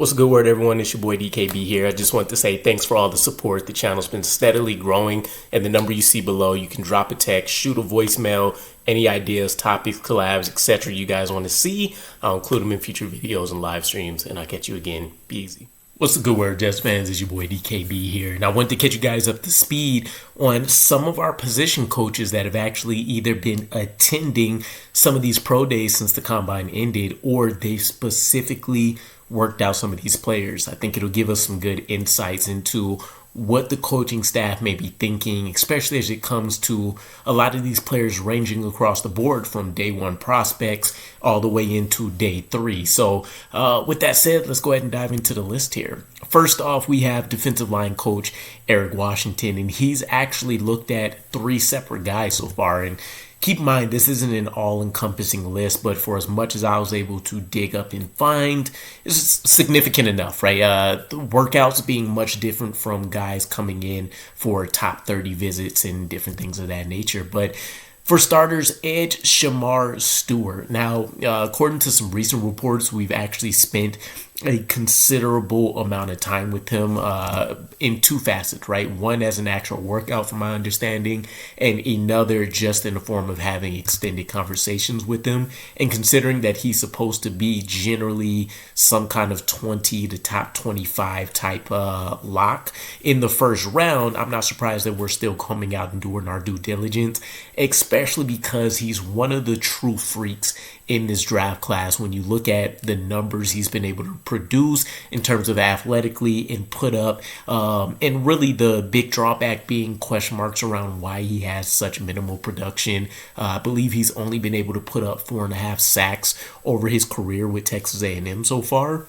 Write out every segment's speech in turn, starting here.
What's a good word, everyone? It's your boy DKB here. I just want to say thanks for all the support. The channel's been steadily growing, and the number you see below, you can drop a text, shoot a voicemail, any ideas, topics, collabs, etc. you guys want to see. I'll include them in future videos and live streams, and I'll catch you again. Be easy. What's the good word, Jets fans? It's your boy DKB here, and I want to catch you guys up to speed on some of our position coaches that have actually either been attending some of these pro days since the combine ended, or they specifically worked out some of these players. I think it'll give us some good insights into what the coaching staff may be thinking, especially as it comes to a lot of these players ranging across the board from day one prospects all the way into day three. So with that said, let's go ahead and dive into the list here. First off, we have defensive line coach Eric Washington, and he's actually looked at 3 separate guys so far. And keep in mind, this isn't an all-encompassing list, but for as much as I was able to dig up and find, it's significant enough, right? The workouts being much different from guys coming in for top 30 visits and different things of that nature. But for starters, edge Shamar Stewart. Now, according to some recent reports, we've actually spent a considerable amount of time with him in 2 facets, right? One as an actual workout, from my understanding, and another just in the form of having extended conversations with him. And considering that he's supposed to be generally some kind of 20 to top 25 type lock in the first round, I'm not surprised that we're still coming out and doing our due diligence, especially because he's one of the true freaks in this draft class. When you look at the numbers he's been able to produce in terms of athletically and put up, and really the big drawback being question marks around why he has such minimal production. I believe he's only been able to put up 4.5 sacks over his career with Texas A&M so far.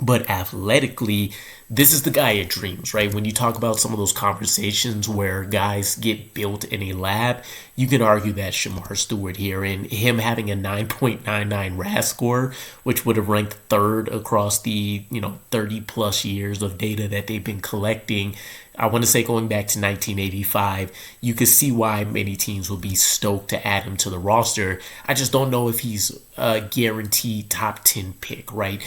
But athletically, this is the guy of dreams, right? When you talk about some of those conversations where guys get built in a lab, you can argue that Shamar Stewart here, and him having a 9.99 RAS score, which would have ranked 3rd across the 30 plus years of data that they've been collecting. I want to say going back to 1985, you could see why many teams will be stoked to add him to the roster. I just don't know if he's a guaranteed top 10 pick, right?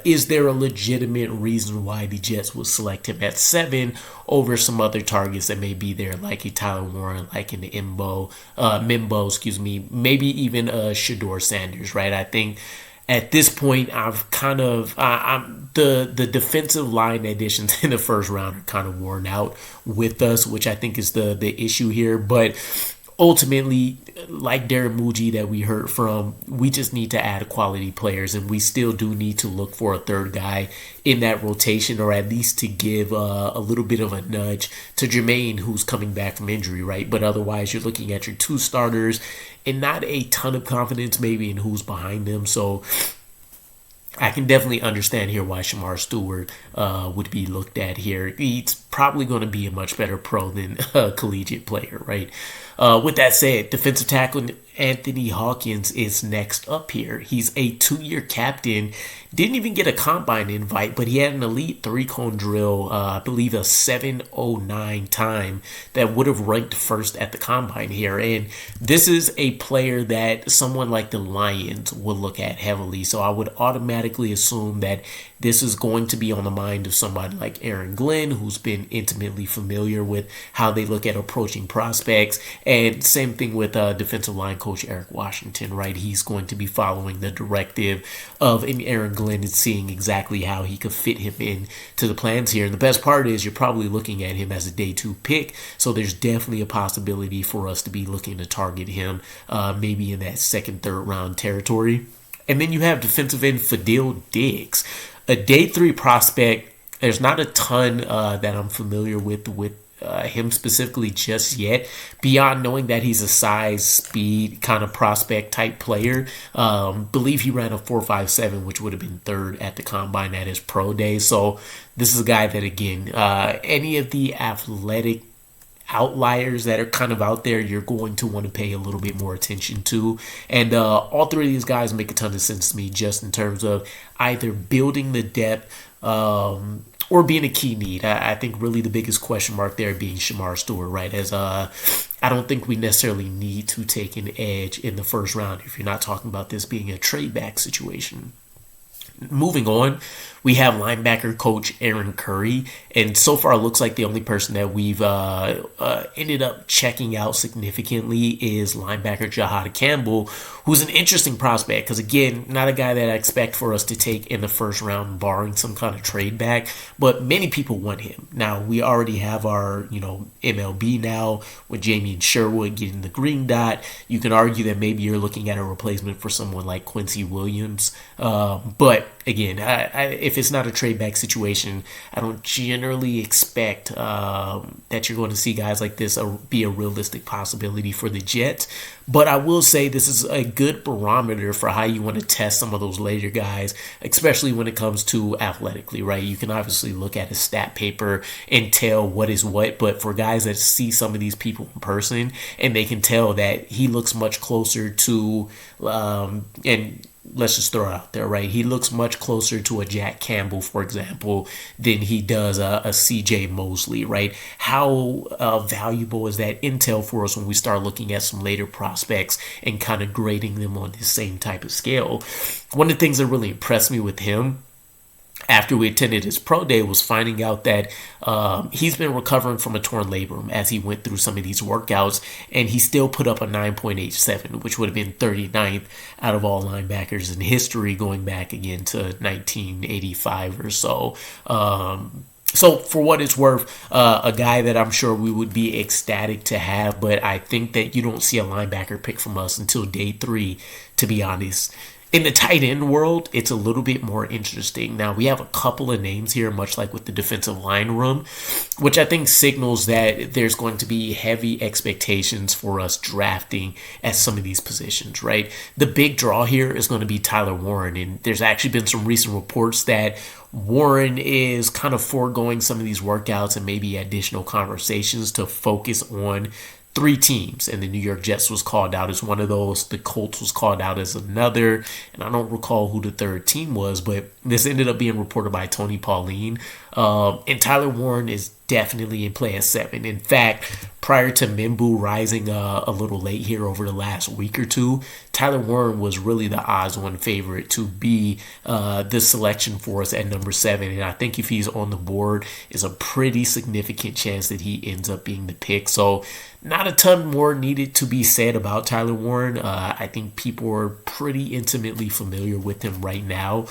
Is there a legitimate reason why the Jets will select him at 7 over some other targets that may be there, like a Tyler Warren, like an Mimbo, maybe even Shedeur Sanders, right? I think at this point, I've kind of the defensive line additions in the first round are kind of worn out with us, which I think is the issue here. But ultimately, like Darren Muji that we heard from, we just need to add quality players, and we still do need to look for a 3rd guy in that rotation, or at least to give a little bit of a nudge to Jermaine, who's coming back from injury, right? But otherwise, you're looking at your 2 starters and not a ton of confidence maybe in who's behind them. So I can definitely understand here why Shamar Stewart would be looked at here. He's probably going to be a much better pro than a collegiate player, right? With that said, defensive tackle Anthony Hawkins is next up here. He's a 2-year captain. Didn't even get a combine invite, but he had an elite 3-cone drill, I believe a 7:09 time that would have ranked 1st at the combine here. And this is a player that someone like the Lions will look at heavily. So I would automatically assume that this is going to be on the mind of somebody like Aaron Glenn, who's been intimately familiar with how they look at approaching prospects. And same thing with defensive line coach Eric Washington, right? He's going to be following the directive of an Aaron Glenn and seeing exactly how he could fit him in to the plans here. And the best part is you're probably looking at him as a day 2 pick. So there's definitely a possibility for us to be looking to target him maybe in that 2nd, 3rd round territory. And then you have defensive end Fadil Diggs, a day 3 prospect. There's not a ton that I'm familiar with him specifically just yet, beyond knowing that he's a size, speed kind of prospect type player. Believe he ran a 4.57, which would have been 3rd at the combine at his pro day. So this is a guy that, again, any of the athletic outliers that are kind of out there, you're going to want to pay a little bit more attention to. And all 3 of these guys make a ton of sense to me, just in terms of either building the depth or being a key need. I think really the biggest question mark there being Shamar Stewart, right? As I don't think we necessarily need to take an edge in the first round if you're not talking about this being a trade back situation. Moving on, we have linebacker coach Aaron Curry, and so far it looks like the only person that we've ended up checking out significantly is linebacker Jahad Campbell, who's an interesting prospect because, again, not a guy that I expect for us to take in the first round, barring some kind of trade back, but many people want him. Now, we already have our, MLB now with Jamie and Sherwood getting the green dot. You can argue that maybe you're looking at a replacement for someone like Quincy Williams, but again, if it's not a trade back situation, I don't generally expect that you're going to see guys like this be a realistic possibility for the Jets. But I will say this is a good barometer for how you want to test some of those later guys, especially when it comes to athletically, right? You can obviously look at his stat paper and tell what is what, but for guys that see some of these people in person and they can tell that he looks much closer to, and let's just throw it out there, right? He looks much closer to a Jack Campbell, for example, than he does a CJ Mosley, right? How valuable is that intel for us when we start looking at some later prospects and kind of grading them on the same type of scale? One of the things that really impressed me with him after we attended his pro day was finding out that he's been recovering from a torn labrum as he went through some of these workouts, and he still put up a 9.87, which would have been 39th out of all linebackers in history going back again to 1985 or so. So for what it's worth, a guy that I'm sure we would be ecstatic to have, but I think that you don't see a linebacker pick from us until day 3, to be honest. In the tight end world, it's a little bit more interesting. Now, we have a couple of names here, much like with the defensive line room, which I think signals that there's going to be heavy expectations for us drafting at some of these positions, right? The big draw here is going to be Tyler Warren, and there's actually been some recent reports that Warren is kind of foregoing some of these workouts and maybe additional conversations to focus on 3 teams, and the New York Jets was called out as one of those. The Colts was called out as another, and I don't recall who the third team was, but this ended up being reported by Tony Pauline. And Tyler Warren is definitely in play at 7. In fact, prior to Mimbu rising a little late here over the last week or two, Tyler Warren was really the odds-on favorite to be the selection for us at number 7. And I think if he's on the board, is a pretty significant chance that he ends up being the pick. So not a ton more needed to be said about Tyler Warren. I think people are pretty intimately familiar with him right now.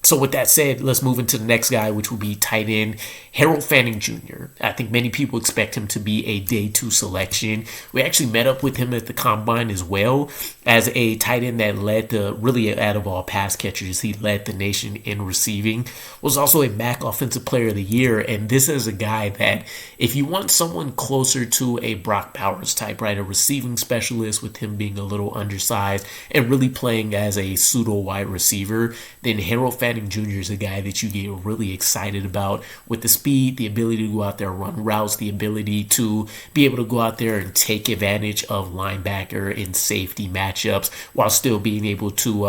So with that said, let's move into the next guy, which will be tight end Harold Fanning Jr. I think many people expect him to be a day 2 selection. We actually met up with him at the combine as well as a tight end that led really out of all pass catchers, he led the nation in receiving, was also a MAC Offensive Player of the Year. And this is a guy that if you want someone closer to a Brock Bowers type, right, a receiving specialist with him being a little undersized and really playing as a pseudo wide receiver, then Harold Fanning Jr. is a guy that you get really excited about with the speed, the ability to go out there and run routes, the ability to be able to go out there and take advantage of linebacker and safety matchups while still being able to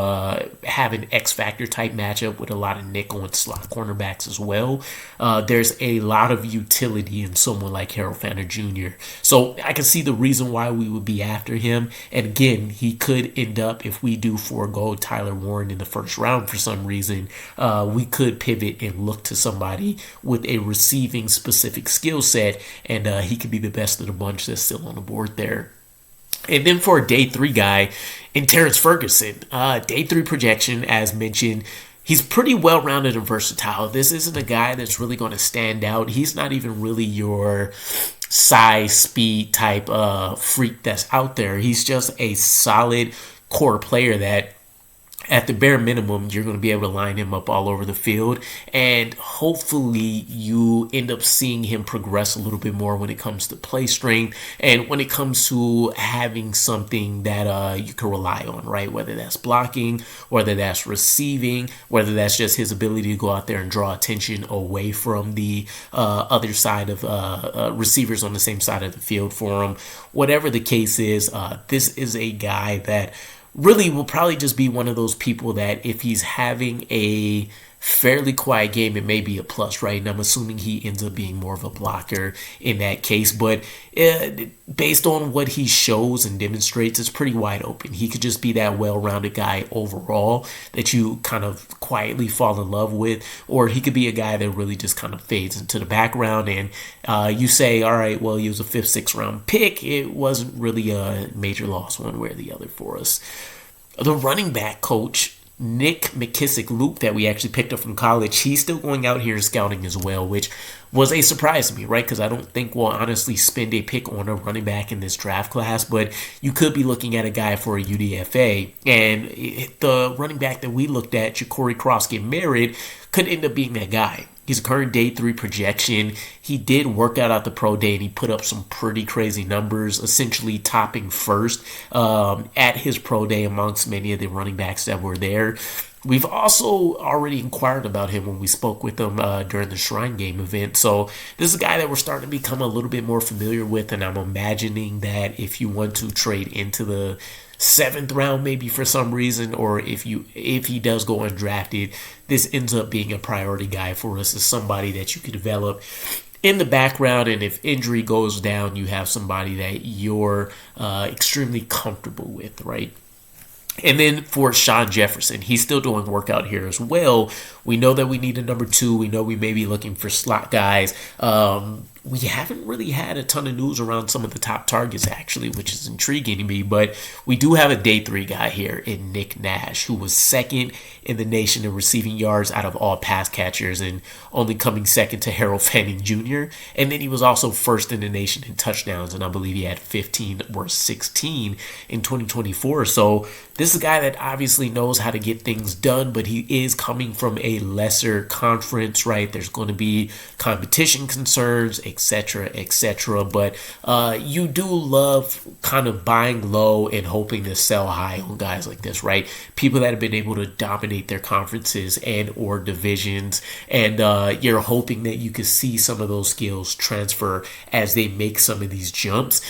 have an X-Factor type matchup with a lot of nickel and slot cornerbacks as well. There's a lot of utility in someone like Harold Fanning Jr. So I can see the reason why we would be after him. And again, he could end up, if we do forego Tyler Warren in the first round for some reason, we could pivot and look to somebody with a receiving specific skill set, and he could be the best of the bunch that's still on the board there. And then for a day 3 guy in Terrence Ferguson, day 3 projection, as mentioned, he's pretty well-rounded and versatile. This isn't a guy that's really going to stand out. He's not even really your size, speed type freak that's out there. He's just a solid core player that at the bare minimum, you're going to be able to line him up all over the field, and hopefully you end up seeing him progress a little bit more when it comes to play strength and when it comes to having something that you can rely on, right? Whether that's blocking, whether that's receiving, whether that's just his ability to go out there and draw attention away from the other side of receivers on the same side of the field for him. Whatever the case is, this is a guy that really will probably just be one of those people that if he's having a fairly quiet game, it may be a plus, right? And I'm assuming he ends up being more of a blocker in that case. But based on what he shows and demonstrates, it's pretty wide open. He could just be that well-rounded guy overall that you kind of quietly fall in love with, or he could be a guy that really just kind of fades into the background and you say, all right, well, he was a 5th, 6th round pick. It wasn't really a major loss one way or the other for us. The running back coach, Nick McKissick-Luke, that we actually picked up from college, he's still going out here and scouting as well, which was a surprise to me, right? Because I don't think we'll honestly spend a pick on a running back in this draft class, but you could be looking at a guy for a UDFA, and the running back that we looked at, Ja'Cory Cross, get married, could end up being that guy. He's a current day 3 projection. He did work out at the pro day and he put up some pretty crazy numbers, essentially topping first at his pro day amongst many of the running backs that were there. We've also already inquired about him when we spoke with him during the Shrine Game event. So this is a guy that we're starting to become a little bit more familiar with, and I'm imagining that if you want to trade into the 7th round maybe for some reason, or if he does go undrafted, this ends up being a priority guy for us as somebody that you could develop in the background, and if injury goes down, you have somebody that you're extremely comfortable with, right? And then for Sean Jefferson, he's still doing work out here as well. We know that we need a number 2. We know we may be looking for slot guys. We haven't really had a ton of news around some of the top targets, actually, which is intriguing to me. But we do have a day 3 guy here in Nick Nash, who was 2nd in the nation in receiving yards out of all pass catchers and only coming 2nd to Harold Fanning Jr. And then he was also 1st in the nation in touchdowns, and I believe he had 15 or 16 in 2024. So this is a guy that obviously knows how to get things done, but he is coming from a lesser conference, right? There's going to be competition concerns, etc., etc. But you do love kind of buying low and hoping to sell high on guys like this, right? People that have been able to dominate their conferences and or divisions, and you're hoping that you can see some of those skills transfer as they make some of these jumps.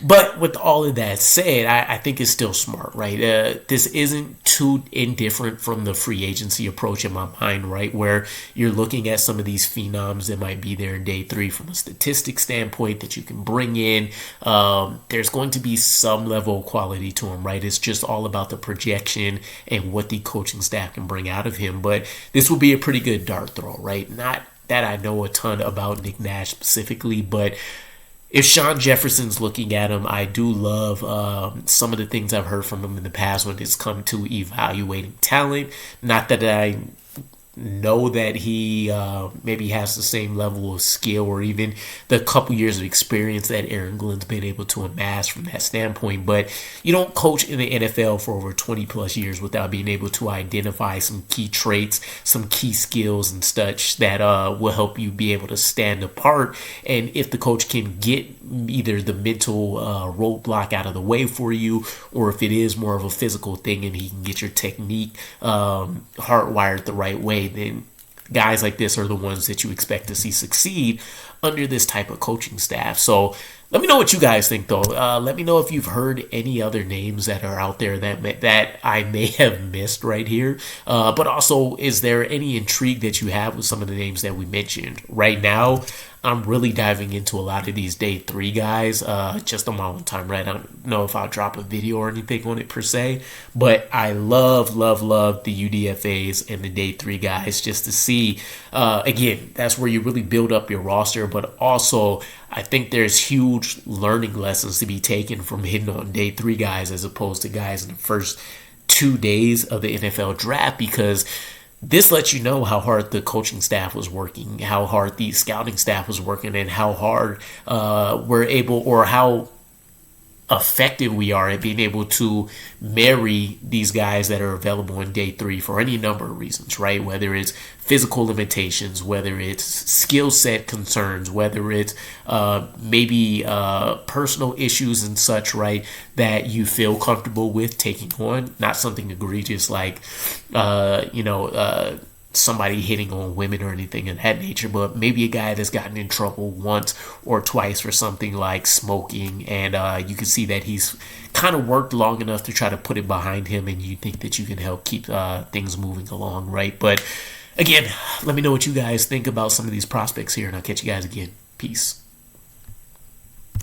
But with all of that said, I think it's still smart, right? This isn't too indifferent from the free agency approach in my mind, right? Where you're looking at some of these phenoms that might be there in day 3 from a statistics standpoint that you can bring in. There's going to be some level of quality to him, right? It's just all about the projection and what the coaching staff can bring out of him. But this will be a pretty good dart throw, right? Not that I know a ton about Nick Nash specifically, but if Sean Jefferson's looking at him, I do love some of the things I've heard from him in the past when it's come to evaluating talent. Not that I know that he maybe has the same level of skill or even the couple years of experience that Aaron Glenn's been able to amass from that standpoint, but you don't coach in the NFL for over 20 plus years without being able to identify some key traits, some key skills and such that will help you be able to stand apart. And if the coach can get either the mental roadblock out of the way for you, or if it is more of a physical thing and he can get your technique hardwired the right way, then guys like this are the ones that you expect to see succeed under this type of coaching staff. So let me know what you guys think, though. Let me know if you've heard any other names that are out there that I may have missed right here. But also, is there any intrigue that you have with some of the names that we mentioned? Right now, I'm really diving into a lot of these day 3 guys just on my own time, right? I don't know if I'll drop a video or anything on it per se, but I love the UDFAs and the day 3 guys just to see. Again, that's where you really build up your roster, but also I think there's huge learning lessons to be taken from hitting on day 3 guys as opposed to guys in the first 2 days of the NFL draft, because this lets you know how hard the coaching staff was working, how hard the scouting staff was working, and how hard we're able, or how effective we are at being able to marry these guys that are available in day 3 for any number of reasons, right? Whether it's physical limitations, whether it's skill set concerns, whether it's maybe personal issues and such, right? That you feel comfortable with taking on, not something egregious like, somebody hitting on women or anything of that nature, but maybe a guy that's gotten in trouble once or twice for something like smoking, and you can see that he's kind of worked long enough to try to put it behind him, and you think that you can help keep things moving along, right? But again, let me know what you guys think about some of these prospects here, and I'll catch you guys again. Peace.